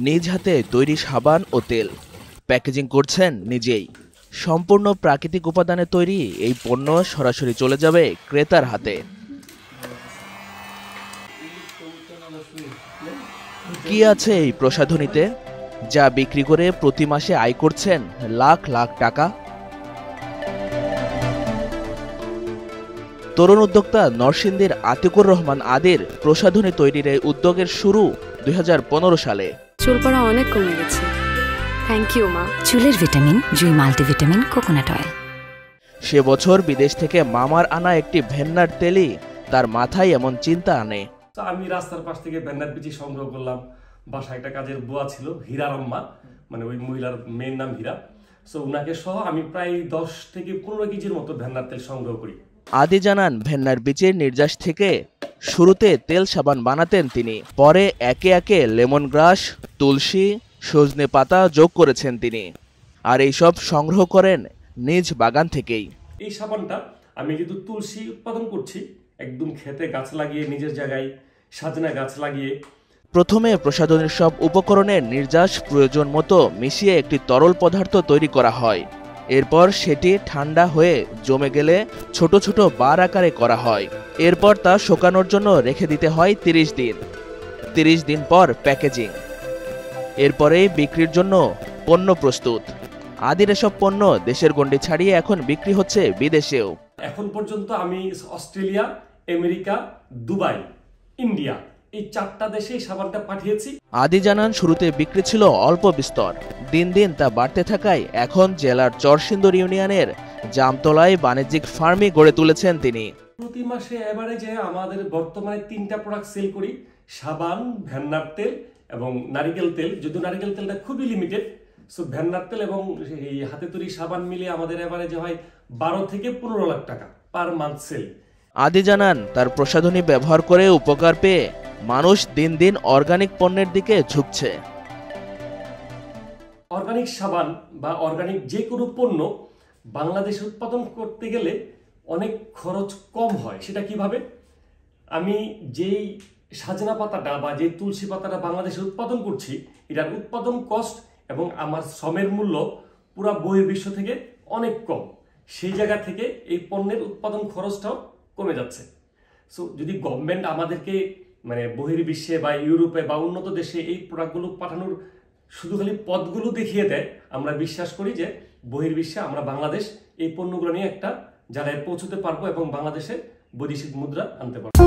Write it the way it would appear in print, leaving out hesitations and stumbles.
নিজ হাতে তৈরি সাবান ও তেল প্যাকেজিং করছেন নিজেই। সম্পূর্ণ প্রাকৃতিক উপাদানে তৈরি এই পণ্য সরাসরি চলে যাবে ক্রেতার হাতে। কি আছে এই প্রসাধনীতে, যা বিক্রি করে প্রতি মাসে আয় করছেন লাখ লাখ টাকা? তরুণ উদ্যোক্তা নরসিংদীর আতিকুর রহমান আদির প্রসাধনী তৈরির এই উদ্যোগের শুরু 2015 সালে। চুল পড়া অনেক কমে গেছে, থ্যাংক ইউ মা। চুলের ভিটামিন জুই মাল্টিভিটামিন কোকোনাট অয়েল। সে বছর বিদেশ থেকে মামার আনা একটি ভেন্নার তেলই তার মাথায় এমন চিন্তা আনে। আমি রাস্তার পাশ থেকে ভেন্নার বিচি সংগ্রহ করলাম। বাসায় একটা কাজের বুয়া ছিল, হীরার আম্মা, মানে ওই মহিলার মেয়ের নাম হীরা। সো উনাকে সহ আমি প্রায় 10 থেকে 15 কেজির মতো ভেন্নার তেল সংগ্রহ করি। আদি জানান, ভেন্নার বীজের নির্যাস থেকে শুরুতে তেল সাবান বানাতেন তিনি। পরে একে একে লেমন গ্রাস, তুলসী, সজনে পাতা যোগ করেছেন তিনি। আর এইসব সংগ্রহ করেন নিজ বাগান থেকেই। এই সাবানটা আমি যেহেতু তুলসী উৎপাদন করছি, একদম খেতে গাছ লাগিয়ে, নিজের জায়গায় সাজনা গাছ লাগিয়ে। প্রথমে প্রসাধনীর সব উপকরণের নির্যাস প্রয়োজন মতো মিশিয়ে একটি তরল পদার্থ তৈরি করা হয়। এরপর সেটি ঠান্ডা হয়ে জমে গেলে ছোট ছোট বার আকারে করা হয়। এরপর তা শুকানোর জন্য রেখে দিতে হয় 30 দিন। 30 দিন পর প্যাকেজিং। এরপরেই বিক্রির জন্য পণ্য প্রস্তুত। আদির এসব পণ্য দেশের গণ্ডি ছাড়িয়ে এখন বিক্রি হচ্ছে বিদেশেও। এখন পর্যন্ত আমি অস্ট্রেলিয়া, আমেরিকা, দুবাই, ইন্ডিয়া, এই 4টা দেশে সাবানটা পাঠিয়েছি। আদি জানান, শুরুতে বিক্রি ছিল অল্প বিস্তর। দিন দিন তা বাড়তে থাকায় এখন জেলার চরসিন্দুর ইউনিয়নের জামতলায় বাণিজ্যিক ফার্মই গড়ে তুলেছেন তিনি। প্রতি মাসে এভারেজে আমাদের বর্তমানে 3টা প্রোডাক্ট সেল করি, সাবান, ভেন্নার তেল এবং নারিকেল তেল। যদিও নারিকেল তেলটা খুবই লিমিটেড। সো ভেন্নার তেল এবং এই হাতে তৈরি সাবান মিলিয়ে আমাদের এভারেজে হয় 12 থেকে 15 লাখ টাকা পার মান্থ সেল। আদি জানান, তার প্রসাধনী ব্যবহার করে উপকার পেয়ে মানুষ দিন দিন অর্গানিক পণ্যের দিকে ঝুঁকছে। অর্গানিক সাবান বা অর্গানিক যে কোনো পণ্য বাংলাদেশে উৎপাদন করতে গেলে অনেক খরচ কম হয়। সেটা কিভাবে? আমি যেই সাজনা পাতাটা বা যেই তুলসী পাতাটা বাংলাদেশে উৎপাদন করছি, এটার উৎপাদন কস্ট এবং আমার শ্রমের মূল্য পুরা বহির্বিশ্ব থেকে অনেক কম। সেই জায়গা থেকে এই পণ্যের উৎপাদন খরচটাও কমে যাচ্ছে। সো যদি গভর্নমেন্ট আমাদেরকে মানে বহির্বিশ্বে বা ইউরোপে বা উন্নত দেশে এই প্রোডাক্টগুলো পাঠানোর শুধু খালি পথগুলো দেখিয়ে দেয়, আমরা বিশ্বাস করি যে বহির্বিশ্বে আমরা বাংলাদেশ এই পণ্যগুলো নিয়ে একটা জায়গায় পৌঁছতে পারবো এবং বাংলাদেশে বৈদেশিক মুদ্রা আনতে পারবো।